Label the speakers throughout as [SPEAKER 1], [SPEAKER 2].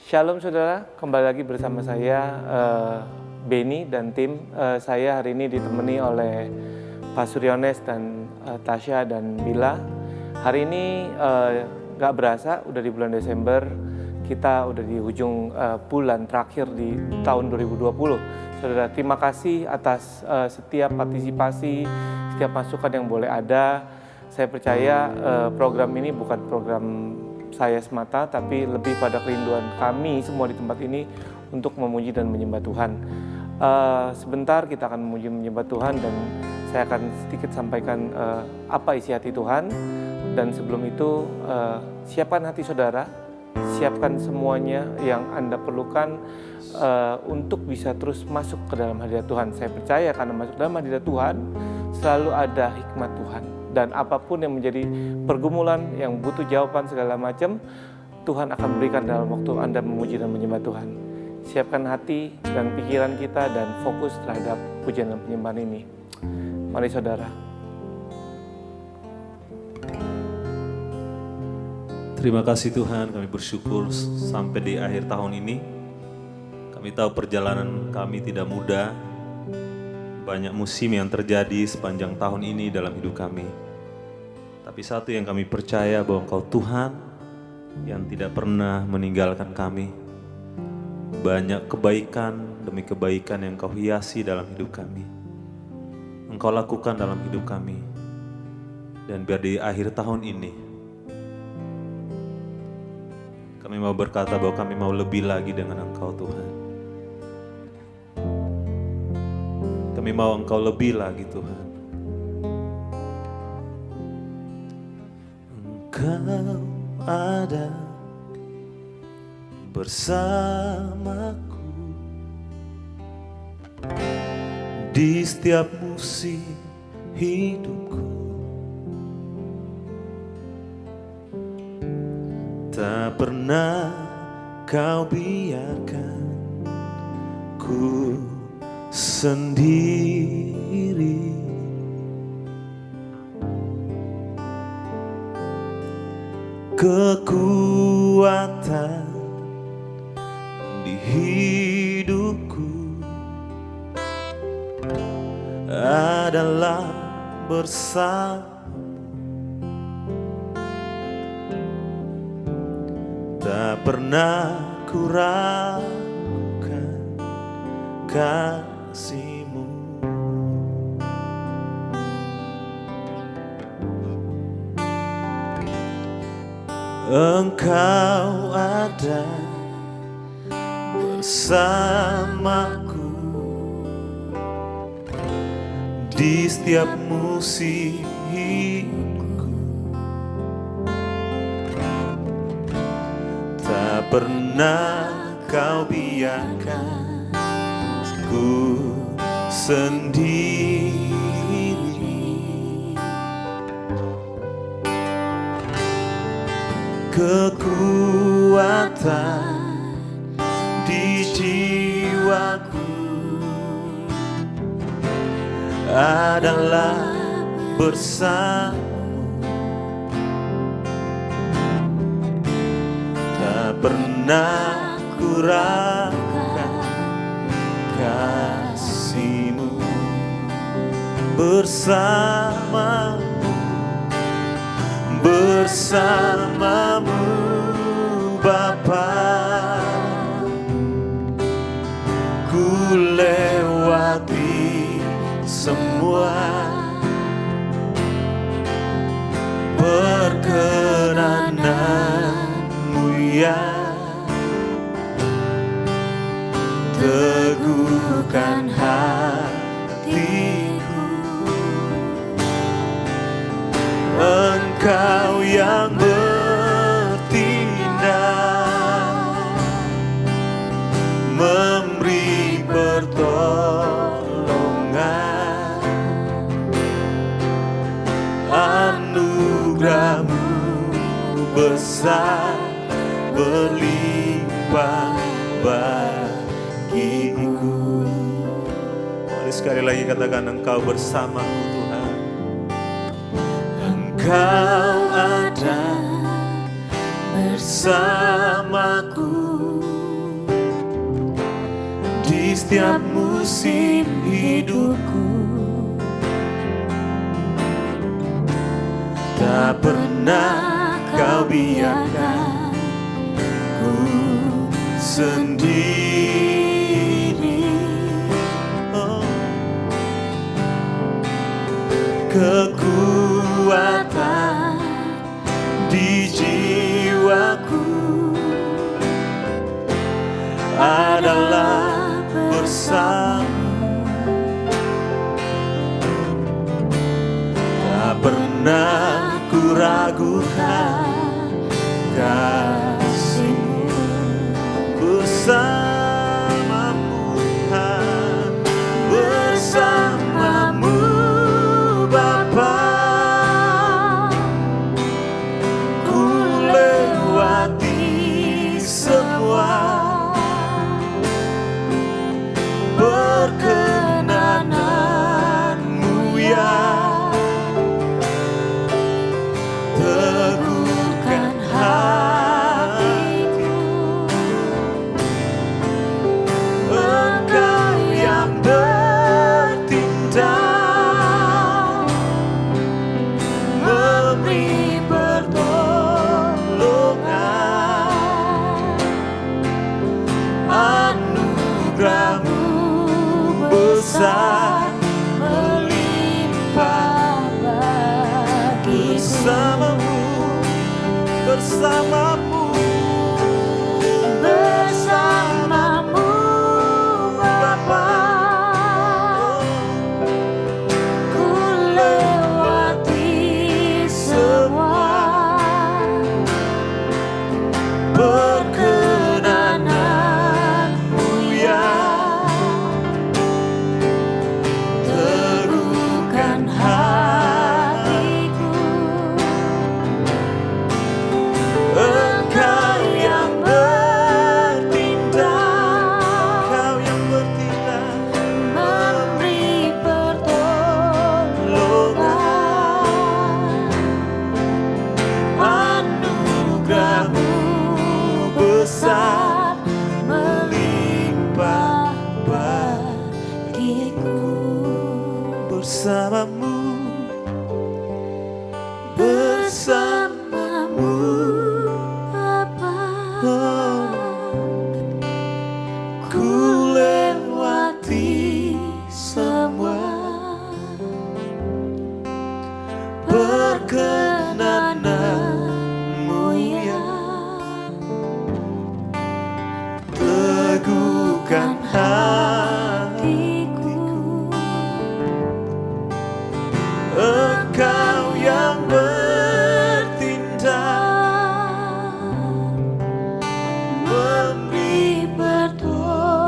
[SPEAKER 1] Shalom saudara, kembali lagi bersama saya Benny dan tim. Saya hari ini ditemani oleh Pak Suryones dan Tasya dan Bila. Hari ini gak berasa, udah di bulan Desember, kita udah di ujung bulan terakhir di tahun 2020. Saudara, terima kasih atas setiap partisipasi, setiap masukan yang boleh ada. Saya percaya program ini bukan program saya semata, tapi lebih pada kerinduan kami semua di tempat ini untuk memuji dan menyembah Tuhan. Sebentar kita akan memuji menyembah Tuhan dan saya akan sedikit sampaikan apa isi hati Tuhan. Dan sebelum itu siapkan hati saudara, siapkan semuanya yang Anda perlukan untuk bisa terus masuk ke dalam hadirat Tuhan. Saya percaya karena masuk dalam hadirat Tuhan selalu ada hikmat Tuhan. Dan apapun yang menjadi pergumulan, yang butuh jawaban segala macam, Tuhan akan berikan dalam waktu Anda memuji dan menyembah Tuhan. Siapkan hati dan pikiran kita dan fokus terhadap pujian dan penyembahan ini. Mari saudara.
[SPEAKER 2] Terima kasih Tuhan, kami bersyukur sampai di akhir tahun ini. Kami tahu perjalanan kami tidak mudah. Banyak musim yang terjadi sepanjang tahun ini dalam hidup kami. Tapi satu yang kami percaya bahwa Engkau Tuhan yang tidak pernah meninggalkan kami. Banyak kebaikan demi kebaikan yang Engkau hiasi dalam hidup kami. Engkau lakukan dalam hidup kami. Dan biar di akhir tahun ini, kami mau berkata bahwa kami mau lebih lagi dengan Engkau Tuhan. Kami mau Engkau lebih lagi Tuhan. Engkau ada bersamaku di setiap musim hidupku. Tak pernah Kau biarkan ku sendiri. Kekuatan di hidupku adalah bersama. Tak pernah ku ragukan kasih-Mu. Engkau ada bersamaku di setiap musim hidupku. Tak pernah Kau biarkan ku sendiri. Kekuatan di jiwaku adalah bersama-Mu. Tak pernah ku ragukan kasih-Mu. Bersama-Mu, bersama-Mu Bapa, ku lewati semua perkenanan-Mu ya. Teguhkan hatiku, Engkau yang bertindak, memberi pertolongan, anugerah-Mu besar berlimpah bagiku. Mari sekali lagi katakan, Engkau bersamaku Tuhan. Engkau ada bersamaku setiap musim hidupku. Tak pernah kau biarkan ku sendiri. Oh. Kekuatan di jiwaku adalah bersamamu. Tak pernah ku ragukan kasih-Mu. Bersamamu Tuhan, bersamamu Bapa, ku lewati semua perkenanan-Mu ya. Teguhkan hatiku, Engkau yang bertindak, memberi pertolongan. Anugerah-Mu besar melimpah bagiku. Bersamamu, bersamamu Bapa, ku lewati semua perkenanan-Mu ya. Teguhkan hatiku, Engkau yang bertindak, memberi pertolongan. Anugerah-Mu besar melimpah bagiku. Bersamamu, bersamamu Bapa, ku lewati semua perkenanan-Mu ya. Teguhkan hatiku, Engkau yang bertindak, memberi pertolongan.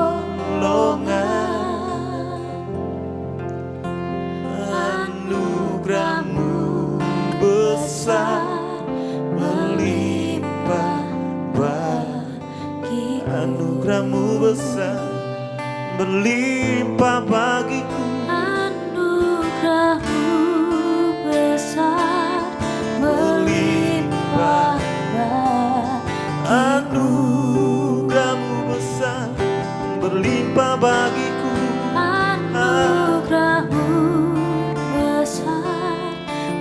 [SPEAKER 2] Anugerah-Mu besar melimpah bagiku. Anugerah-Mu besar berlimpah bagiku.
[SPEAKER 3] Anugerah-Mu besar melimpah bagiku.
[SPEAKER 2] Anugerah-Mu besar berlimpah bagiku.
[SPEAKER 3] Anugerah-Mu besar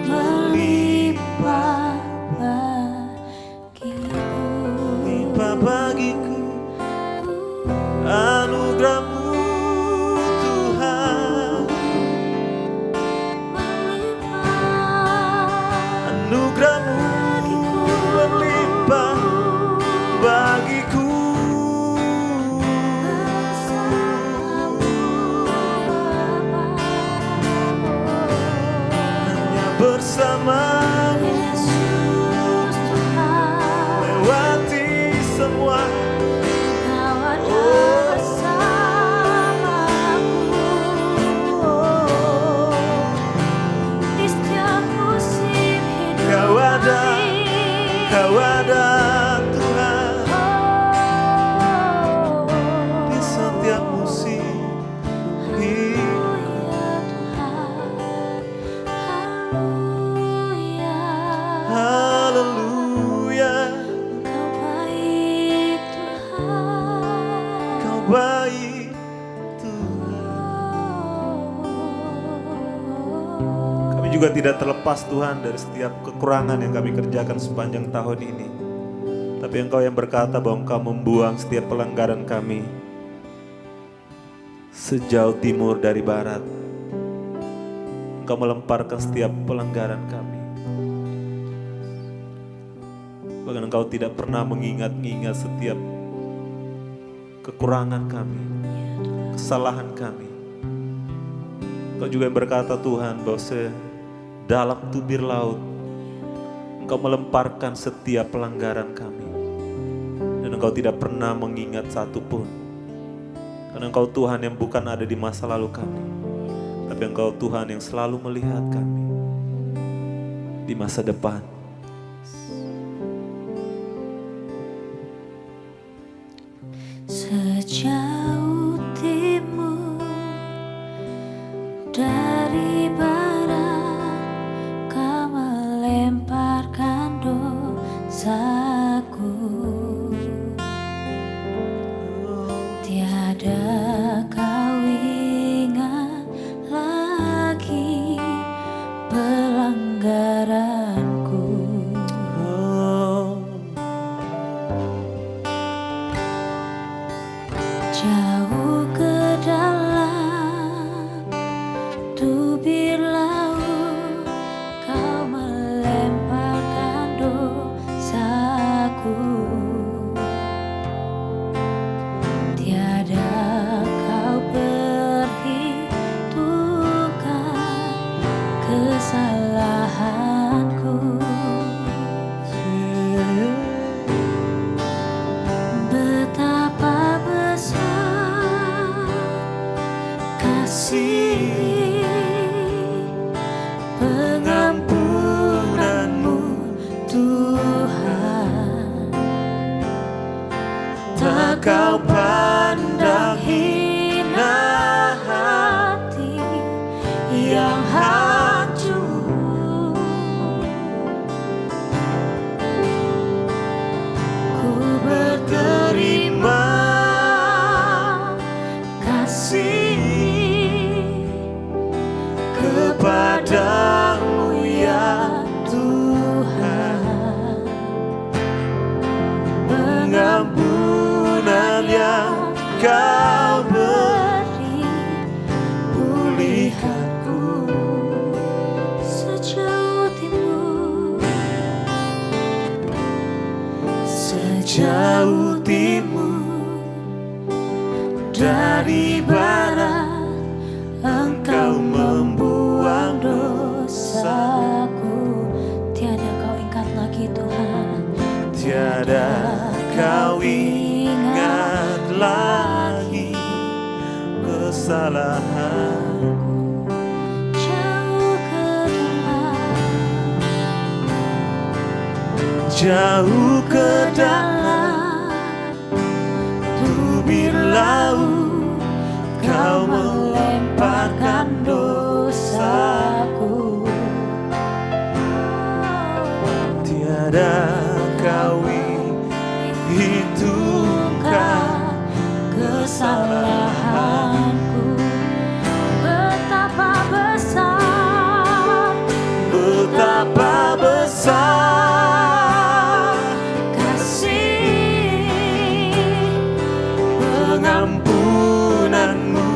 [SPEAKER 3] melimpah bagiku.
[SPEAKER 2] Limpah bagiku. Anugerah-Mu Tuhan, anugerah-Mu berlimpah bagiku. Hanya bersamamu
[SPEAKER 3] Yesus Tuhan,
[SPEAKER 2] lewati semua
[SPEAKER 3] Kau ada bersamaku. Di setiap musim hidup
[SPEAKER 2] Kau ada,
[SPEAKER 3] kami.
[SPEAKER 2] Kau ada Tuhan di setiap musim hidup.
[SPEAKER 3] Haleluya,
[SPEAKER 2] Haleluya,
[SPEAKER 3] Kau baik Tuhan.
[SPEAKER 2] Kau baik juga tidak terlepas Tuhan dari setiap kekurangan yang kami kerjakan sepanjang tahun ini. Tapi Engkau yang berkata bahwa Engkau membuang setiap pelanggaran kami sejauh timur dari barat. Engkau melemparkan setiap pelanggaran kami. Bahkan Engkau tidak pernah mengingat-ingat setiap kekurangan kami, kesalahan kami. Engkau juga yang berkata Tuhan bahwa dalam tubir laut Engkau melemparkan setiap pelanggaran kami. Dan Engkau tidak pernah mengingat satupun. Karena Engkau Tuhan yang bukan ada di masa lalu kami, tapi Engkau Tuhan yang selalu melihat kami di masa depan.
[SPEAKER 3] Sejauh timur dari barat, Kau melemparkan dosaku. Tiada Kau ingat lagi pelanggaranku. Jauh ke dalam tubir laut, Kau melemparkan dosaku. Tiada Kau perhitungkan kesalahanku. Betapa besar kasih pengampunanmu, Tuhan. Tak Kau pandang hina hati yang hancur. Ku berterima kasih kepadamu ya Tuhan. Pengampunan yang Kau beri, pulihkanku. Sejauh timur, sejauh timur dari barat, Engkau membuang dosaku. Tiada Kau ingat lagi Tuhan.
[SPEAKER 2] Tiada Kau ingat lagi kesalahan.
[SPEAKER 3] Jauh ke dalam,
[SPEAKER 2] Jauh ke
[SPEAKER 3] dalam
[SPEAKER 2] tubir laut, Kau
[SPEAKER 3] melemparkan dosaku.
[SPEAKER 2] tiada Kau hitungkan
[SPEAKER 3] Kesalahanku. Betapa besar,
[SPEAKER 2] betapa besar
[SPEAKER 3] kasih
[SPEAKER 2] pengampunanmu,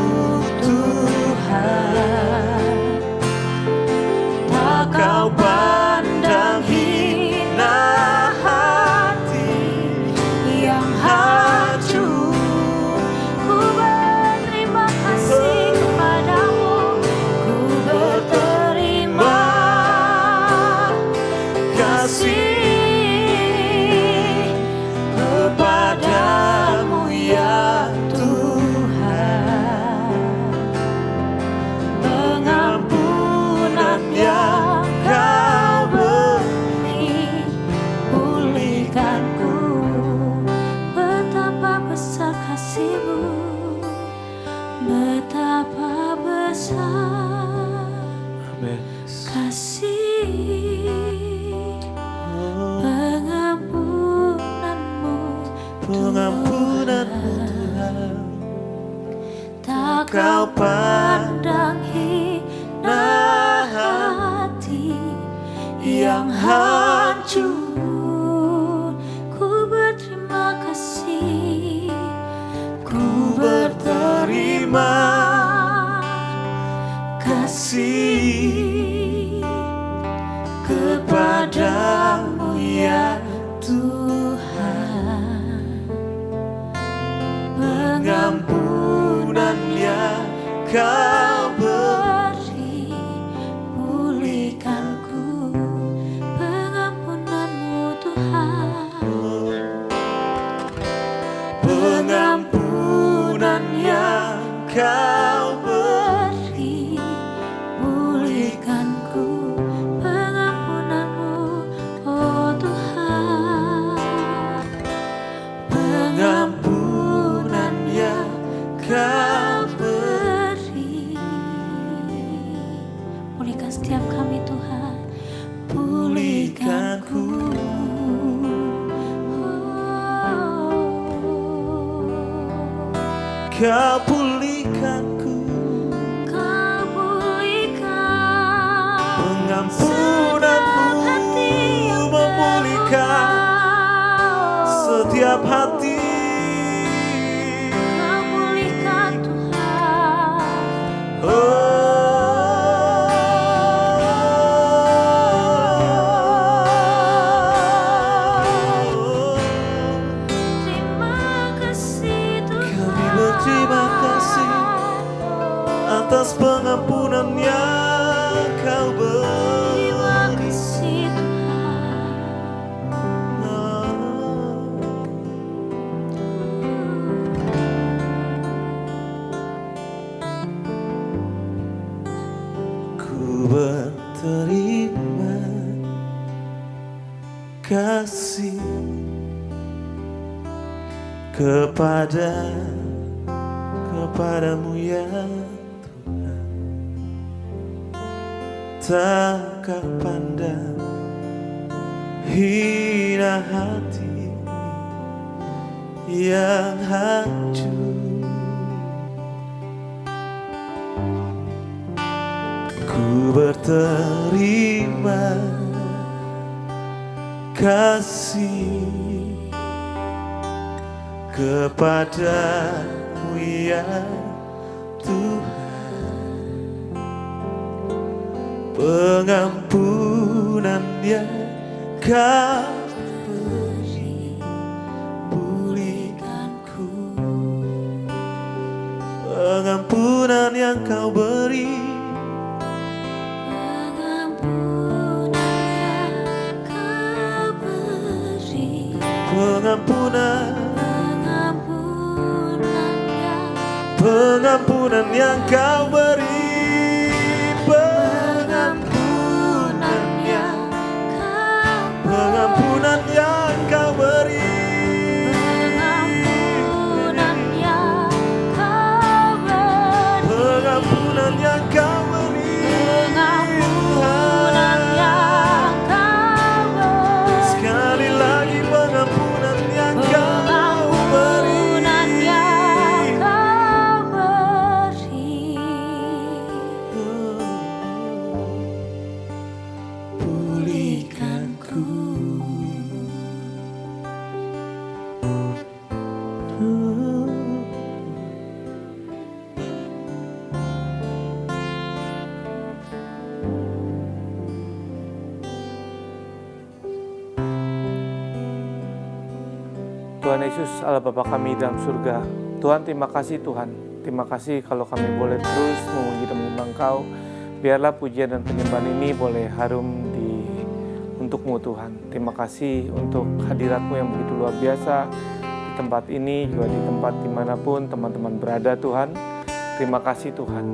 [SPEAKER 3] Tuhan. Tak
[SPEAKER 2] Kau pandang hina hati
[SPEAKER 3] yang hancur. Ku berterima kasih kepadamu. Ku berterima kasih kepadamu ya Tuhan. Pengampunan yang Kau beri, pulihkanku. Betapa besar kasih-Mu, betapa besar
[SPEAKER 2] Amin.
[SPEAKER 3] kasih pengampunanmu,
[SPEAKER 2] Pengampunanmu Tuhan,
[SPEAKER 3] tak Kau pandang hina hati yang hancur. Ku berterima kasih, ku berterima kasih kepadamu ya Tuhan. Pengampunan yang Kau beri, pulihkanku pengampunan-Mu Tuhan.
[SPEAKER 1] Pengampunan yang Kau
[SPEAKER 3] Beri, pulihkanku pengampunan-Mu, oh Tuhan.
[SPEAKER 1] pengampunan yang Kau
[SPEAKER 3] Beri, pulihkan setiap kami Tuhan, pulihkanku.
[SPEAKER 1] Kau pulihkanku.
[SPEAKER 3] Kau pulihkan
[SPEAKER 1] Pengampunan-Mu memulihkan setiap hati.
[SPEAKER 3] Kau pulihkan Tuhan. Terima kasih Tuhan.
[SPEAKER 1] Kami berterima kasih atas pengampunan yang Kau beri.
[SPEAKER 3] Terima kasih Tuhan.
[SPEAKER 1] Ku berterima kasih kepadamu ya Tuhan. Takkan pandang hina hati yang hancur. Ku berterima kasih kepadamu ya Tuhan. Pengampunan yang Kau beri, pulihkanku. Pengampunan yang Kau beri, pengampunan yang Kau beri, pengampunan yang Kau beri, pengampunan yang Kau beri, sekali lagi pengampunan yang Kau beri. Pulihkanku. Tuhan Yesus, Allah Bapa kami dalam surga. Tuhan, terima kasih Tuhan. Terima kasih kalau kami boleh terus memuji dan menyembah Engkau. Biarlah pujian dan penyembahan ini boleh harum untuk-Mu Tuhan. Terima kasih untuk hadirat-Mu yang begitu luar biasa di tempat ini, juga di tempat dimanapun teman-teman berada Tuhan. Terima kasih Tuhan.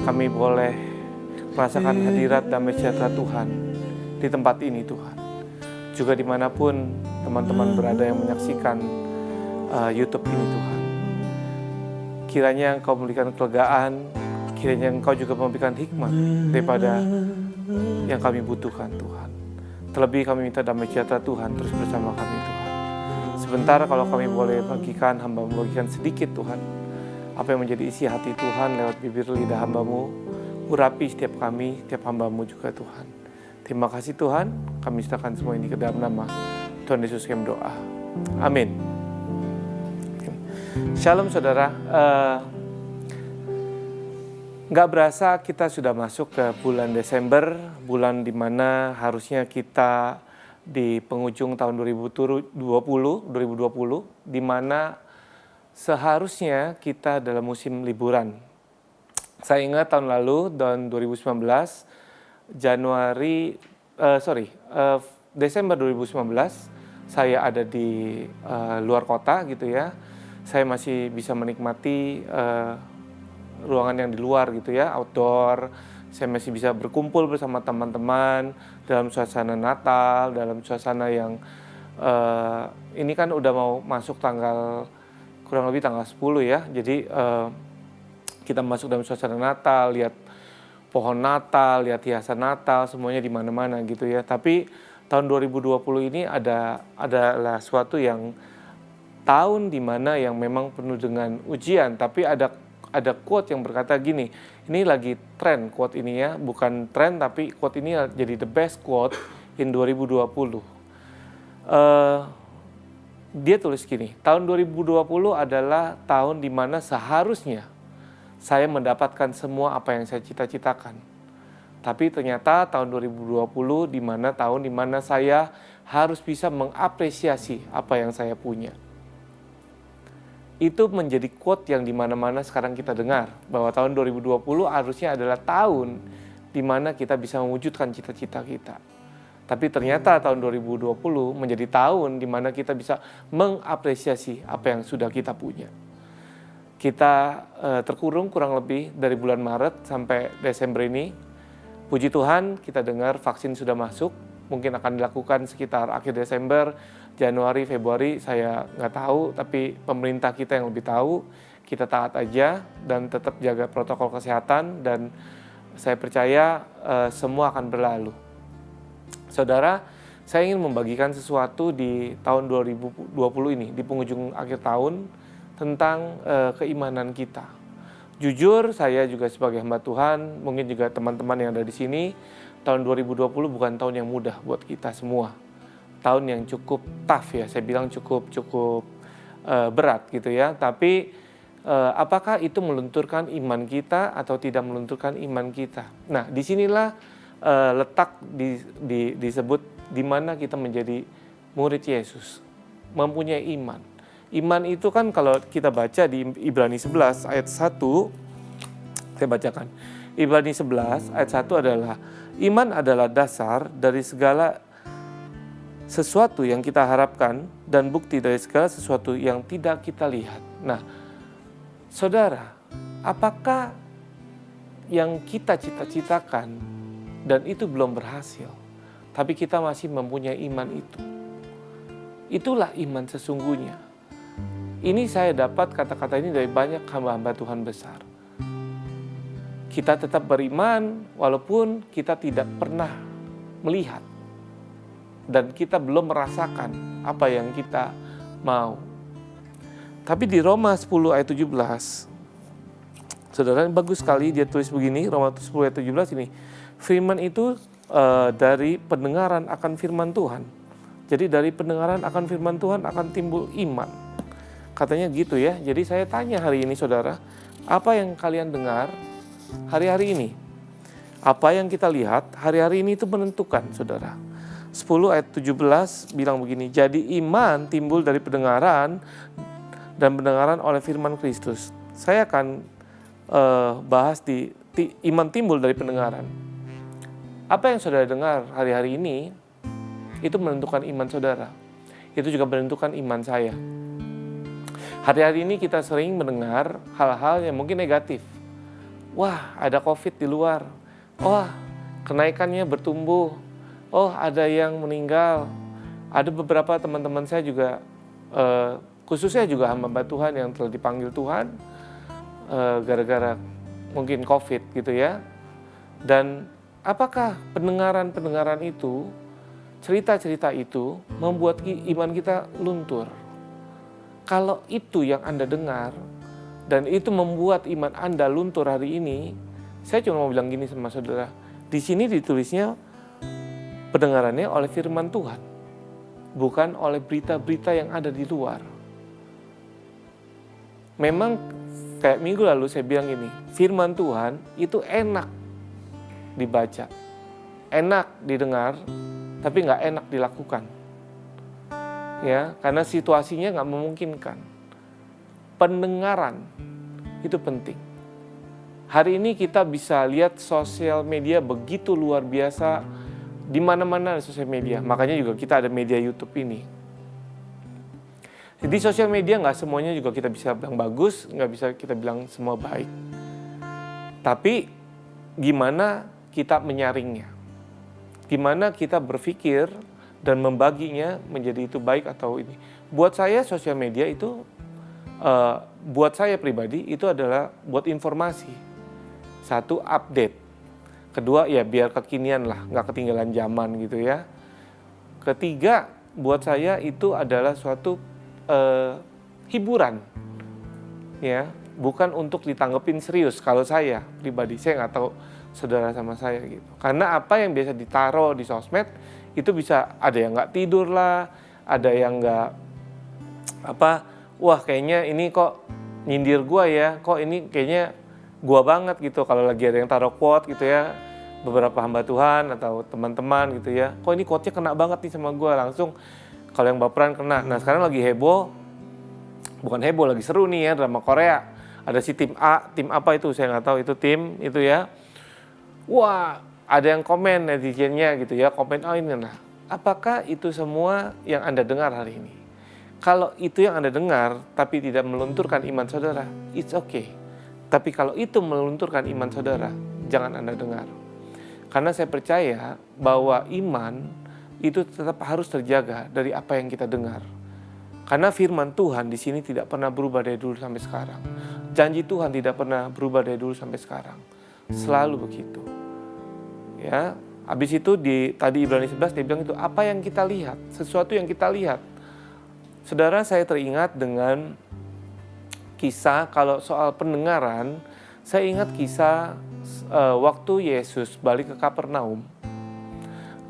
[SPEAKER 1] Kami boleh merasakan hadirat damai sejahtera Tuhan di tempat ini Tuhan. Juga dimanapun teman-teman berada yang menyaksikan YouTube ini Tuhan. Kiranya Engkau memberikan kelegaan, kiranya Engkau juga memberikan hikmat daripada yang kami butuhkan Tuhan. Terlebih kami minta damai sejahtera Tuhan terus bersama kami Tuhan. Sebentar kalau kami boleh bagikan, hamba membagikan sedikit Tuhan. Apa yang menjadi isi hati Tuhan lewat bibir lidah hamba-Mu, urapi setiap kami, setiap hamba-Mu juga Tuhan. Terima kasih Tuhan, kami serahkan semua ini ke dalam nama Tuhan Yesus kami doa. Amin. Shalom saudara, nggak berasa kita sudah masuk ke bulan Desember, bulan dimana harusnya kita di penghujung tahun 2020, dimana seharusnya kita dalam musim liburan. Saya ingat tahun lalu, tahun 2019, Desember 2019, saya ada di luar kota gitu ya. Saya masih bisa menikmati ruangan yang di luar gitu ya, outdoor. Saya masih bisa berkumpul bersama teman-teman dalam suasana Natal, dalam suasana yang ini kan udah mau masuk kurang lebih tanggal 10 ya. Jadi kita masuk dalam suasana Natal, lihat pohon Natal, lihat hiasan Natal, semuanya di mana-mana gitu ya. Tapi tahun 2020 ini adalah suatu yang tahun di mana yang memang penuh dengan ujian, tapi ada quote yang berkata gini, ini lagi tren quote ini ya, bukan tren tapi quote ini jadi the best quote in 2020. Dia tulis gini, tahun 2020 adalah tahun di mana seharusnya saya mendapatkan semua apa yang saya cita-citakan. Tapi ternyata tahun 2020 tahun di mana saya harus bisa mengapresiasi apa yang saya punya. Itu menjadi quote yang di mana-mana sekarang kita dengar, bahwa tahun 2020 harusnya adalah tahun di mana kita bisa mewujudkan cita-cita kita. Tapi ternyata tahun 2020 menjadi tahun di mana kita bisa mengapresiasi apa yang sudah kita punya. Kita terkurung kurang lebih dari bulan Maret sampai Desember ini. Puji Tuhan kita dengar vaksin sudah masuk, mungkin akan dilakukan sekitar akhir Desember, Januari, Februari saya nggak tahu, tapi pemerintah kita yang lebih tahu. Kita taat aja dan tetap jaga protokol kesehatan dan saya percaya semua akan berlalu. Saudara, saya ingin membagikan sesuatu di tahun 2020 ini, di penghujung akhir tahun, tentang keimanan kita. Jujur, saya juga sebagai hamba Tuhan, mungkin juga teman-teman yang ada di sini, tahun 2020 bukan tahun yang mudah buat kita semua. Tahun yang cukup tough ya, saya bilang cukup berat gitu ya. Tapi apakah itu melunturkan iman kita atau tidak melunturkan iman kita? Nah, disinilah letak disebut di mana kita menjadi murid Yesus, mempunyai iman. Iman itu kan kalau kita baca di Ibrani 11 ayat 1, saya bacakan. Ibrani 11 ayat 1 adalah, iman adalah dasar dari segala sesuatu yang kita harapkan dan bukti dari segala sesuatu yang tidak kita lihat. Nah, saudara, apakah yang kita cita-citakan dan itu belum berhasil, tapi kita masih mempunyai iman itu? Itulah iman sesungguhnya. Ini saya dapat kata-kata ini dari banyak hamba-hamba Tuhan besar. Kita tetap beriman walaupun kita tidak pernah melihat dan kita belum merasakan apa yang kita mau. Tapi di Roma 10 ayat 17, saudara, bagus sekali dia tulis begini, Roma 10 ayat 17 ini. Firman itu dari pendengaran akan firman Tuhan. Jadi dari pendengaran akan firman Tuhan akan timbul iman. Katanya gitu ya. Jadi saya tanya hari ini saudara, apa yang kalian dengar hari-hari ini? Apa yang kita lihat hari-hari ini itu menentukan saudara. 10 ayat 17 bilang begini, jadi iman timbul dari pendengaran dan pendengaran oleh firman Kristus. Saya akan bahas di iman timbul dari pendengaran. Apa yang saudara dengar hari-hari ini itu menentukan iman saudara. Itu juga menentukan iman saya. Hari-hari ini kita sering mendengar hal-hal yang mungkin negatif. Wah, ada COVID di luar. Wah, kenaikannya bertumbuh. Oh, ada yang meninggal. Ada beberapa teman-teman saya juga, khususnya juga hamba Tuhan yang telah dipanggil Tuhan, gara-gara mungkin COVID gitu ya. Dan apakah pendengaran-pendengaran itu, cerita-cerita itu membuat iman kita luntur? Kalau itu yang Anda dengar dan itu membuat iman Anda luntur hari ini, saya cuma mau bilang gini sama saudara. Di sini ditulisnya pendengarannya oleh firman Tuhan, bukan oleh berita-berita yang ada di luar. Memang kayak minggu lalu saya bilang ini, firman Tuhan itu enak dibaca, enak didengar, tapi nggak enak dilakukan. Ya, karena situasinya nggak memungkinkan. Pendengaran itu penting. Hari ini kita bisa lihat sosial media begitu luar biasa, di mana-mana ada sosial media. Makanya juga kita ada media YouTube ini. Jadi sosial media nggak semuanya juga kita bisa bilang bagus, nggak bisa kita bilang semua baik. Tapi gimana kita menyaringnya? Gimana kita berpikir dan membaginya menjadi itu baik atau ini? Buat saya sosial media itu, buat saya pribadi itu adalah buat informasi. Satu, update. Kedua, ya biar kekinian lah, nggak ketinggalan zaman gitu ya. Ketiga, buat saya itu adalah suatu hiburan, ya, bukan untuk ditanggepin serius. Kalau saya pribadi, saya nggak tahu saudara sama saya gitu. Karena apa yang biasa ditaruh di sosmed itu bisa ada yang nggak tidur lah, ada yang nggak wah kayaknya ini kok nyindir gua ya, kok ini kayaknya gua banget gitu. Kalau lagi ada yang taruh quote gitu ya, beberapa hamba Tuhan atau teman-teman gitu ya, kok ini quote-nya kena banget nih sama gua, langsung kalau yang baperan kena. Nah sekarang lagi heboh, bukan heboh, lagi seru nih ya drama Korea. Ada si tim A, tim apa itu saya nggak tahu itu tim itu ya. Wah ada yang komen netizennya gitu ya, komen ini nah. Apakah itu semua yang Anda dengar hari ini? Kalau itu yang Anda dengar tapi tidak melunturkan iman saudara, it's okay. Tapi kalau itu melunturkan iman saudara, jangan Anda dengar. Karena saya percaya bahwa iman itu tetap harus terjaga dari apa yang kita dengar. Karena firman Tuhan di sini tidak pernah berubah dari dulu sampai sekarang. Janji Tuhan tidak pernah berubah dari dulu sampai sekarang. Selalu begitu. Ya, habis itu tadi Ibrani 11 dia bilang itu apa yang kita lihat, sesuatu yang kita lihat. Saudara, saya teringat dengan kisah kalau soal pendengaran, saya ingat kisah waktu Yesus balik ke Kapernaum.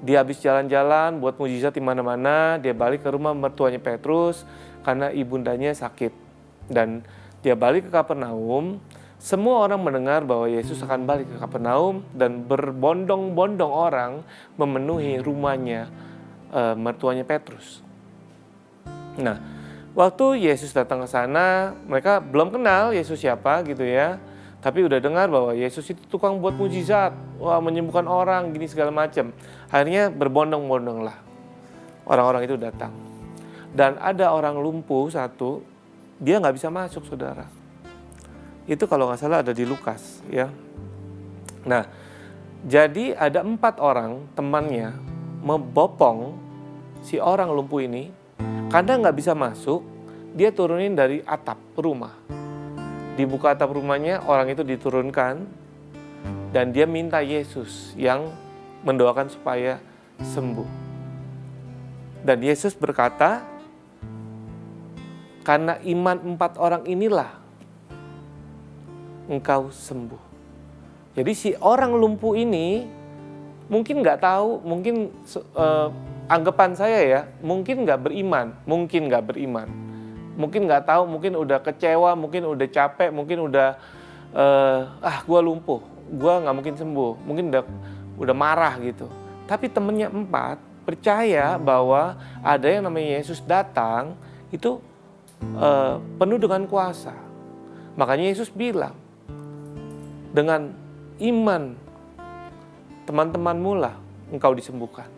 [SPEAKER 1] Dia habis jalan-jalan buat mujizat di mana-mana, dia balik ke rumah mertuanya Petrus karena ibundanya sakit. Dan dia balik ke Kapernaum, semua orang mendengar bahwa Yesus akan balik ke Kapernaum dan berbondong-bondong orang memenuhi rumahnya mertuanya Petrus. Nah, waktu Yesus datang ke sana, mereka belum kenal Yesus siapa gitu ya. Tapi udah dengar bahwa Yesus itu tukang buat mujizat, wah menyembuhkan orang, gini segala macam. Akhirnya berbondong-bondong lah orang-orang itu datang. Dan ada orang lumpuh satu, dia nggak bisa masuk saudara. Itu kalau nggak salah ada di Lukas ya. Nah, jadi ada 4 orang temannya membopong si orang lumpuh ini. Karena nggak bisa masuk, dia turunin dari atap rumah. Dibuka atap rumahnya, orang itu diturunkan. Dan dia minta Yesus yang mendoakan supaya sembuh. Dan Yesus berkata, karena iman 4 orang inilah engkau sembuh. Jadi si orang lumpuh ini mungkin nggak tahu, mungkin anggapan saya ya, mungkin nggak beriman, mungkin nggak tahu, mungkin udah kecewa, mungkin udah capek, mungkin udah gue lumpuh, gue nggak mungkin sembuh, mungkin udah marah gitu. Tapi temennya 4 percaya bahwa ada yang namanya Yesus datang itu penuh dengan kuasa. Makanya Yesus bilang, dengan iman teman-temanmu lah engkau disembuhkan.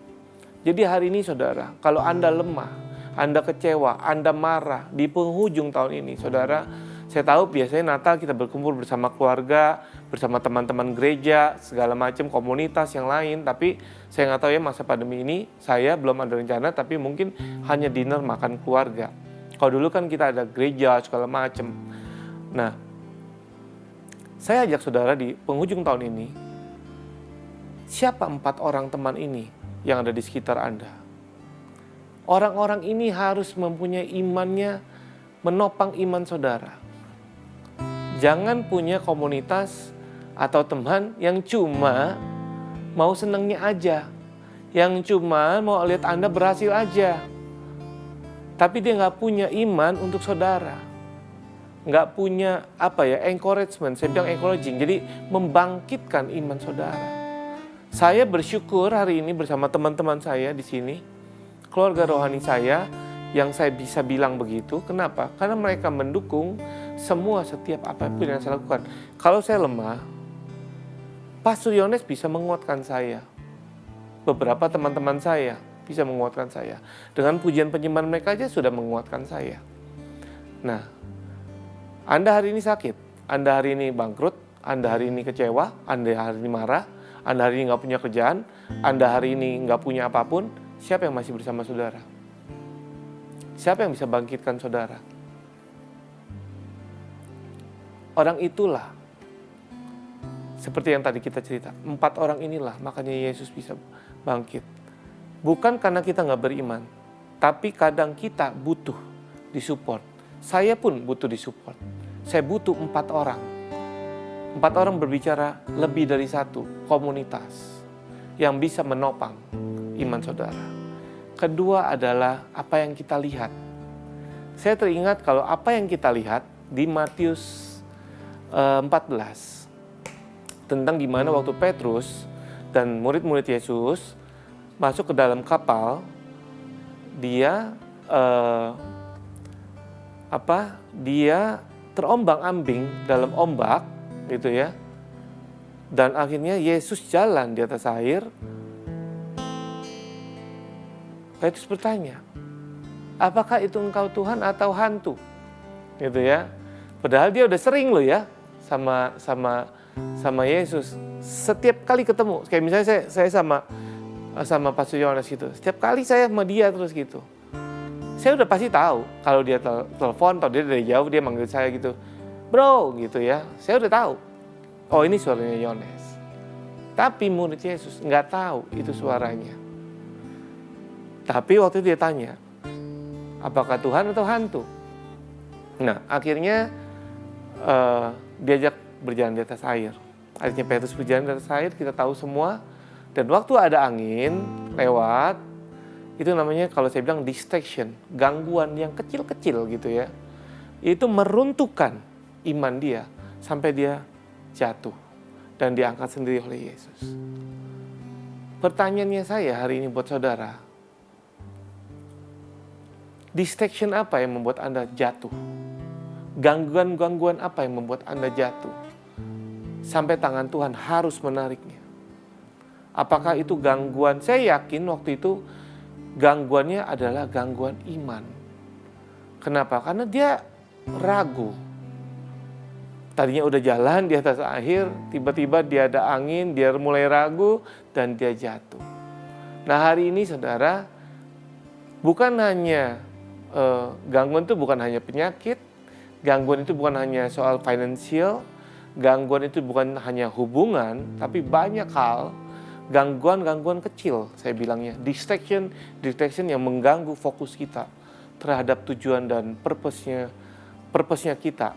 [SPEAKER 1] Jadi hari ini saudara, kalau Anda lemah, Anda kecewa, Anda marah di penghujung tahun ini, saudara, saya tahu biasanya Natal kita berkumpul bersama keluarga, bersama teman-teman gereja, segala macam komunitas yang lain. Tapi saya nggak tahu ya masa pandemi ini, saya belum ada rencana, tapi mungkin hanya dinner makan keluarga. Kalau dulu kan kita ada gereja segala macam. Nah, saya ajak saudara di penghujung tahun ini, siapa 4 orang teman ini yang ada di sekitar Anda? Orang-orang ini harus mempunyai imannya menopang iman saudara. Jangan punya komunitas atau teman yang cuma mau senangnya aja. yang cuma mau lihat Anda berhasil aja. Tapi dia nggak punya iman untuk saudara. Nggak punya encouragement, saya bilang encouraging. Jadi membangkitkan iman saudara. Saya bersyukur hari ini bersama teman-teman saya di sini, keluarga rohani saya, yang saya bisa bilang begitu. Kenapa? Karena mereka mendukung setiap apapun yang saya lakukan. Kalau saya lemah, Pastor Yones bisa menguatkan saya. Beberapa teman-teman saya bisa menguatkan saya. Dengan pujian penyembahan mereka aja sudah menguatkan saya. Nah, Anda hari ini sakit, Anda hari ini bangkrut, Anda hari ini kecewa, Anda hari ini marah, Anda hari ini nggak punya kerjaan, Anda hari ini nggak punya apapun, siapa yang masih bersama saudara? Siapa yang bisa bangkitkan saudara? Orang itulah, seperti yang tadi kita cerita, 4 orang inilah makanya Yesus bisa bangkit. Bukan karena kita nggak beriman, tapi kadang kita butuh disupport. Saya pun butuh disupport. Saya butuh 4 orang. 4 orang berbicara lebih dari satu komunitas yang bisa menopang iman saudara. Kedua adalah apa yang kita lihat. Saya teringat kalau apa yang kita lihat di Matius 14 tentang gimana waktu Petrus dan murid-murid Yesus masuk ke dalam kapal, dia dia terombang-ambing dalam ombak gitu ya. Dan akhirnya Yesus jalan di atas air. Petrus bertanya, apakah itu engkau Tuhan atau hantu? Gitu ya. Padahal dia udah sering loh ya sama Yesus. Setiap kali ketemu, kayak misalnya saya sama Pastor Yones gitu. Setiap kali saya sama dia terus gitu. Saya udah pasti tahu kalau dia telepon atau dia dari jauh dia manggil saya gitu. Bro gitu ya. Saya udah tahu. Oh ini suaranya Yones. Tapi murid Yesus nggak tahu itu suaranya. Tapi waktu itu dia tanya, apakah Tuhan atau hantu? Nah akhirnya diajak berjalan di atas air. Akhirnya Petrus berjalan di atas air, kita tahu semua. Dan waktu ada angin lewat, itu namanya kalau saya bilang distraction, gangguan yang kecil-kecil gitu ya. Itu meruntuhkan iman dia sampai dia jatuh dan diangkat sendiri oleh Yesus. Pertanyaannya saya hari ini buat saudara, distraction apa yang membuat Anda jatuh? Gangguan-gangguan apa yang membuat Anda jatuh? Sampai tangan Tuhan harus menariknya. Apakah itu gangguan? Saya yakin waktu itu gangguannya adalah gangguan iman. Kenapa? Karena dia ragu. Tadinya udah jalan di atas air, tiba-tiba dia ada angin, dia mulai ragu, dan dia jatuh. Nah hari ini saudara, bukan hanya gangguan itu bukan hanya penyakit, gangguan itu bukan hanya soal financial, gangguan itu bukan hanya hubungan, tapi banyak hal, gangguan-gangguan kecil saya bilangnya, distraction yang mengganggu fokus kita terhadap tujuan dan purpose-nya kita.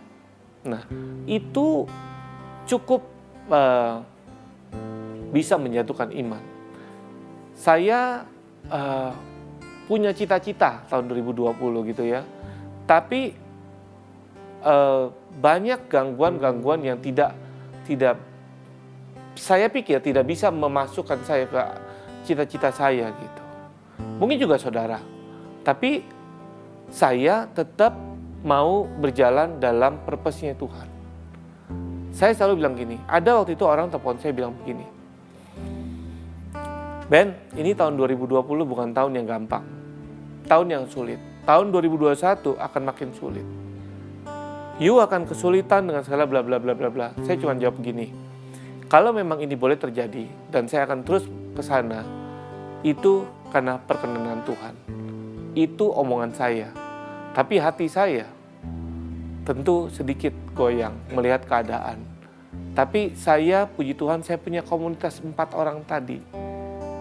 [SPEAKER 1] Nah, itu cukup bisa menjatuhkan iman. Saya punya cita-cita tahun 2020 gitu ya. Tapi banyak gangguan-gangguan yang tidak saya pikir tidak bisa memasukkan saya ke cita-cita saya gitu. Mungkin juga saudara. Tapi saya tetap mau berjalan dalam purpose-nya Tuhan. Saya selalu bilang gini, ada waktu itu orang telepon saya bilang begini, Ben, ini tahun 2020 bukan tahun yang gampang. Tahun yang sulit. Tahun 2021 akan makin sulit. You akan kesulitan dengan segala bla bla bla bla bla. Saya cuma jawab begini, kalau memang ini boleh terjadi dan saya akan terus ke sana, itu karena perkenan Tuhan. Itu omongan saya. Tapi hati saya tentu sedikit goyang melihat keadaan. Tapi saya, puji Tuhan, saya punya komunitas 4 orang tadi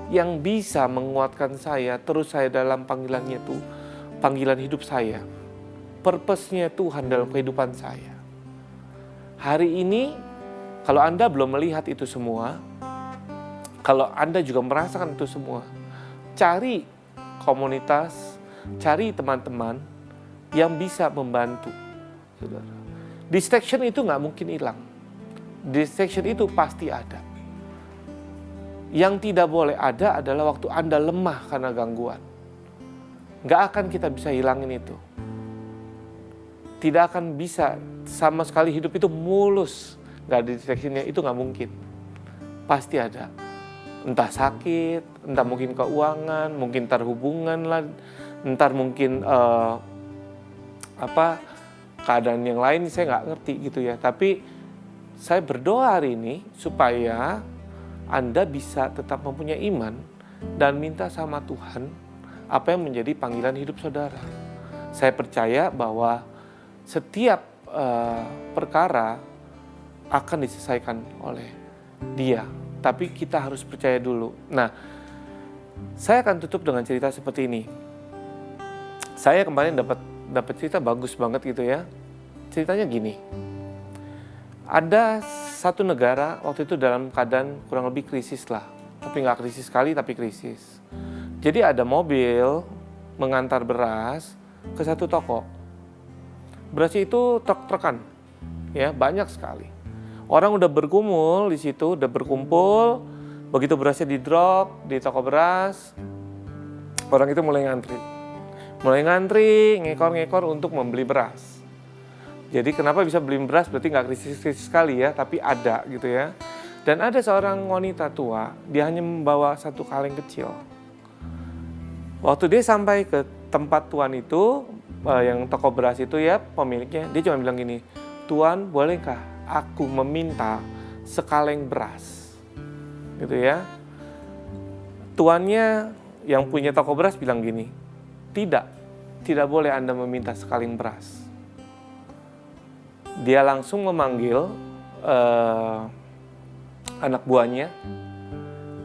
[SPEAKER 1] yang bisa menguatkan saya, terus saya dalam panggilannya itu, panggilan hidup saya. Purpose-nya Tuhan dalam kehidupan saya. Hari ini, kalau Anda belum melihat itu semua, kalau Anda juga merasakan itu semua, cari komunitas, cari teman-teman yang bisa membantu, saudara. Distraction itu nggak mungkin hilang. Distraction itu pasti ada. Yang tidak boleh ada adalah waktu Anda lemah karena gangguan. Nggak akan kita bisa hilangin itu. Tidak akan bisa sama sekali hidup itu mulus. Nggak ada distractionnya, itu nggak mungkin. Pasti ada. Entah sakit, entah mungkin keuangan, mungkin ntar hubungan lah, ntar mungkin keadaan yang lain saya nggak ngerti gitu ya. Tapi saya berdoa hari ini supaya Anda bisa tetap mempunyai iman dan minta sama Tuhan apa yang menjadi panggilan hidup saudara. Saya percaya bahwa setiap perkara akan diselesaikan oleh Dia. Tapi kita harus percaya dulu. Nah, saya akan tutup dengan cerita seperti ini. Saya kemarin dapat cerita bagus banget gitu ya. Ceritanya gini. Ada satu negara waktu itu dalam keadaan kurang lebih krisis lah. Tapi nggak krisis sekali, tapi krisis. Jadi ada mobil mengantar beras ke satu toko. Berasnya itu truk-trukan, ya banyak sekali. Orang udah berkumpul di situ, udah berkumpul. Begitu berasnya di drop di toko beras, orang itu mulai ngantri, ngekor-ngekor untuk membeli beras. Jadi kenapa bisa beli beras berarti nggak krisis-krisis sekali ya, tapi ada gitu ya. Dan ada seorang wanita tua, dia hanya membawa satu kaleng kecil. Waktu dia sampai ke tempat tuan itu, yang toko beras itu ya pemiliknya, dia cuma bilang gini, "Tuan, bolehkah aku meminta sekaleng beras?" Gitu ya. Tuannya yang punya toko beras bilang gini, tidak boleh Anda meminta sekaleng beras. Dia langsung memanggil anak buahnya.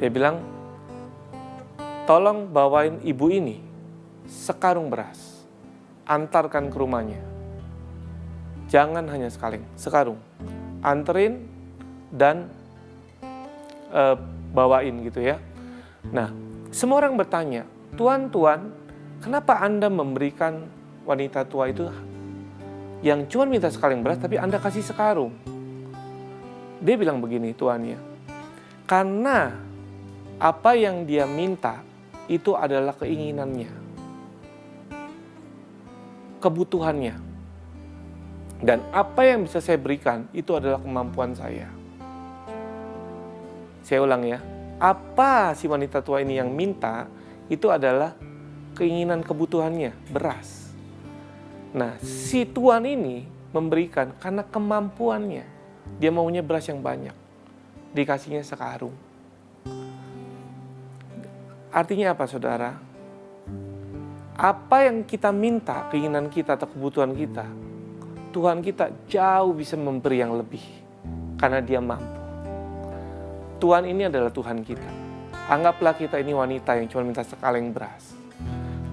[SPEAKER 1] Dia bilang, "Tolong bawain ibu ini sekarung beras. Antarkan ke rumahnya. Jangan hanya sekarung. Anterin dan bawain," gitu ya. Nah, semua orang bertanya, "Tuan, kenapa Anda memberikan wanita tua itu yang cuma minta sekaleng beras, tapi Anda kasih sekarung?" Dia bilang begini tuannya, "Karena apa yang dia minta itu adalah keinginannya, kebutuhannya. Dan apa yang bisa saya berikan itu adalah kemampuan saya." Saya ulang ya, apa si wanita tua ini yang minta itu adalah keinginan kebutuhannya, beras. Nah, si tuan ini memberikan karena kemampuannya. Dia maunya beras yang banyak. Dikasihnya sekarung. Artinya apa, saudara? Apa yang kita minta, keinginan kita atau kebutuhan kita, Tuhan kita jauh bisa memberi yang lebih. Karena Dia mampu. Tuhan ini adalah Tuhan kita. Anggaplah kita ini wanita yang cuma minta sekaleng beras.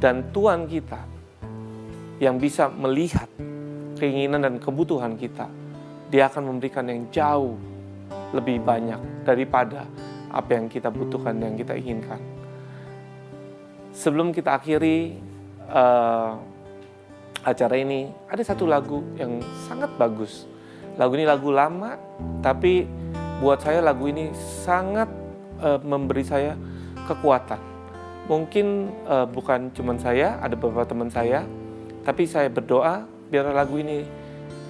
[SPEAKER 1] Dan Tuhan kita yang bisa melihat keinginan dan kebutuhan kita, Dia akan memberikan yang jauh lebih banyak daripada apa yang kita butuhkan, yang kita inginkan. Sebelum kita akhiri acara ini, ada satu lagu yang sangat bagus. Lagu ini lagu lama, tapi buat saya lagu ini sangat memberi saya kekuatan. Mungkin bukan cuma saya, ada beberapa teman saya, tapi saya berdoa biar lagu ini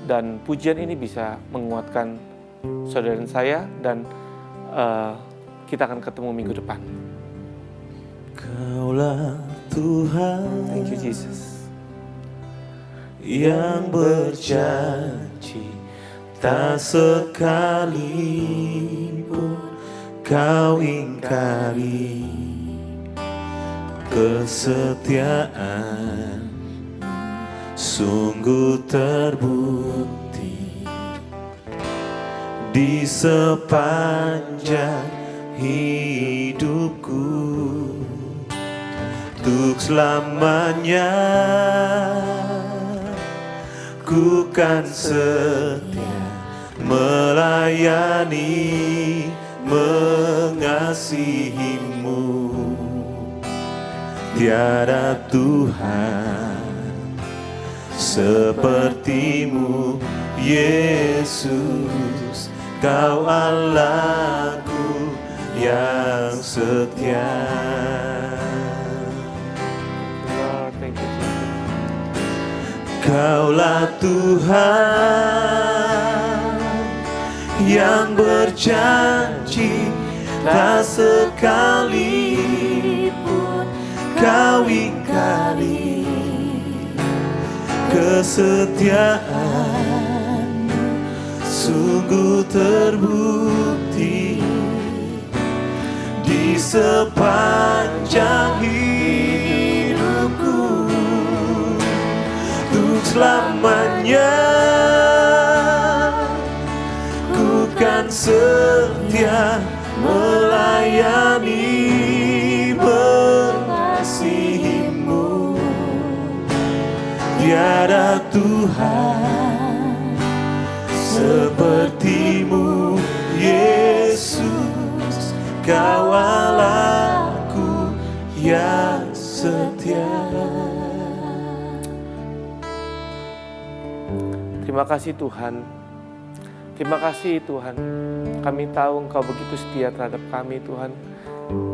[SPEAKER 1] dan pujian ini bisa menguatkan saudara saya, dan kita akan ketemu minggu depan.
[SPEAKER 2] Kaulah Tuhan,
[SPEAKER 1] Thank you Jesus,
[SPEAKER 2] yang berjanji tak sekalipun kau ingkari kesetiaan. Sungguh terbukti di sepanjang hidupku, untuk selamanya ku kan setia melayani, mengasihimu tiada Tuhan seperti-Mu, Yesus. Kau Allahku yang setia.
[SPEAKER 1] Lord, thank you, Jesus.
[SPEAKER 2] Kaulah Tuhan yang berjanji, tak sekalipun Kau ingkari kesetiaan-Mu, sungguh terbukti di sepanjang hidupku. Untuk selamanya ku kan setia melayani, mengasihi-Mu. Tiada Tuhan seperti-Mu, Yesus. Kau Allahku yang setia.
[SPEAKER 1] Terima kasih Tuhan. Terima kasih Tuhan. Kami tahu Engkau begitu setia terhadap kami Tuhan.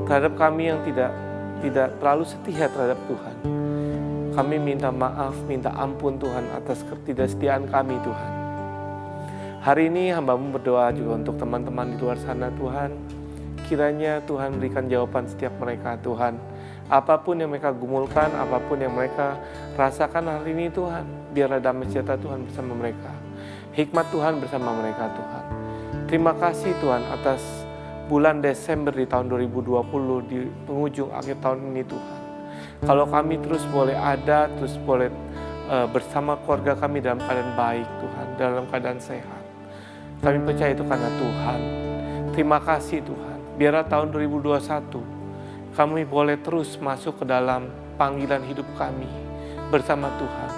[SPEAKER 1] Terhadap kami yang tidak terlalu setia terhadap Tuhan. Kami minta maaf, minta ampun Tuhan atas ketidaksetiaan kami Tuhan. Hari ini hamba-Mu berdoa juga untuk teman-teman di luar sana Tuhan. Kiranya Tuhan berikan jawaban setiap mereka Tuhan. Apapun yang mereka gumulkan, apapun yang mereka rasakan hari ini Tuhan, biarlah damai sejahtera Tuhan bersama mereka. Hikmat Tuhan bersama mereka Tuhan. Terima kasih Tuhan atas bulan Desember di tahun 2020 di penghujung akhir tahun ini Tuhan. Kalau kami terus boleh ada, terus boleh bersama keluarga kami dalam keadaan baik Tuhan, dalam keadaan sehat. Kami percaya itu karena Tuhan. Terima kasih Tuhan. Biarlah tahun 2021 kami boleh terus masuk ke dalam panggilan hidup kami bersama Tuhan.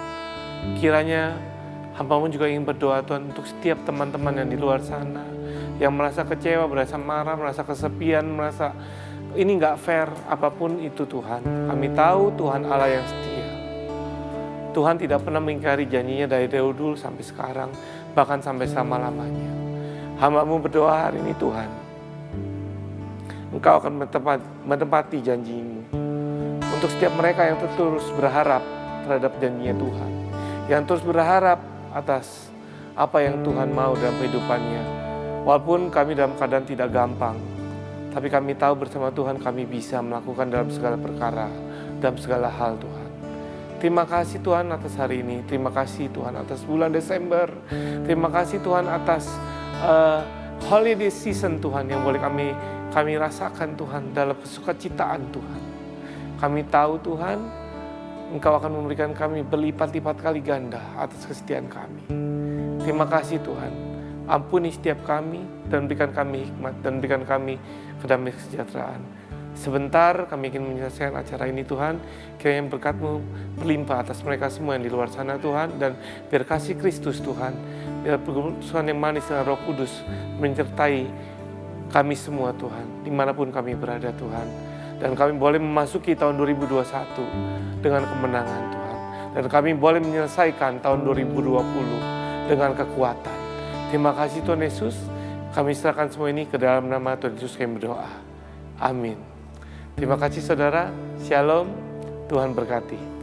[SPEAKER 1] Kiranya hamba-Mu juga ingin berdoa Tuhan untuk setiap teman-teman yang di luar sana, yang merasa kecewa, merasa marah, merasa kesepian, merasa ini gak fair, apapun itu Tuhan. Kami tahu Tuhan Allah yang setia. Tuhan tidak pernah mengingkari janjinya dari dulu sampai sekarang, bahkan sampai selama-lamanya. Hamba-Mu berdoa hari ini Tuhan, Engkau akan menepati janji-Mu. Untuk setiap mereka yang terus berharap terhadap janjinya Tuhan, yang terus berharap atas apa yang Tuhan mau dalam kehidupannya. Walaupun kami dalam keadaan tidak gampang, tapi kami tahu bersama Tuhan kami bisa melakukan dalam segala perkara, dalam segala hal Tuhan. Terima kasih Tuhan atas hari ini. Terima kasih Tuhan atas bulan Desember. Terima kasih Tuhan atas holiday season Tuhan yang boleh kami rasakan Tuhan dalam kesukacitaan Tuhan. Kami tahu Tuhan, Engkau akan memberikan kami berlipat-lipat kali ganda atas kesetiaan kami. Terima kasih Tuhan. Ampuni setiap kami dan berikan kami hikmat dan berikan kami kedamaian kesejahteraan. Sebentar kami ingin menyelesaikan acara ini Tuhan. Kiranya berkat-Mu berlimpah atas mereka semua yang di luar sana Tuhan. Dan biar kasih Kristus Tuhan, biar pergumulan yang manis dengan Roh Kudus menyertai kami semua Tuhan, dimanapun kami berada Tuhan. Dan kami boleh memasuki tahun 2021 dengan kemenangan Tuhan. Dan kami boleh menyelesaikan tahun 2020 dengan kekuatan. Terima kasih Tuhan Yesus. Kami serahkan semua ini ke dalam nama Tuhan Yesus kami berdoa. Amin. Terima kasih saudara. Shalom. Tuhan berkati.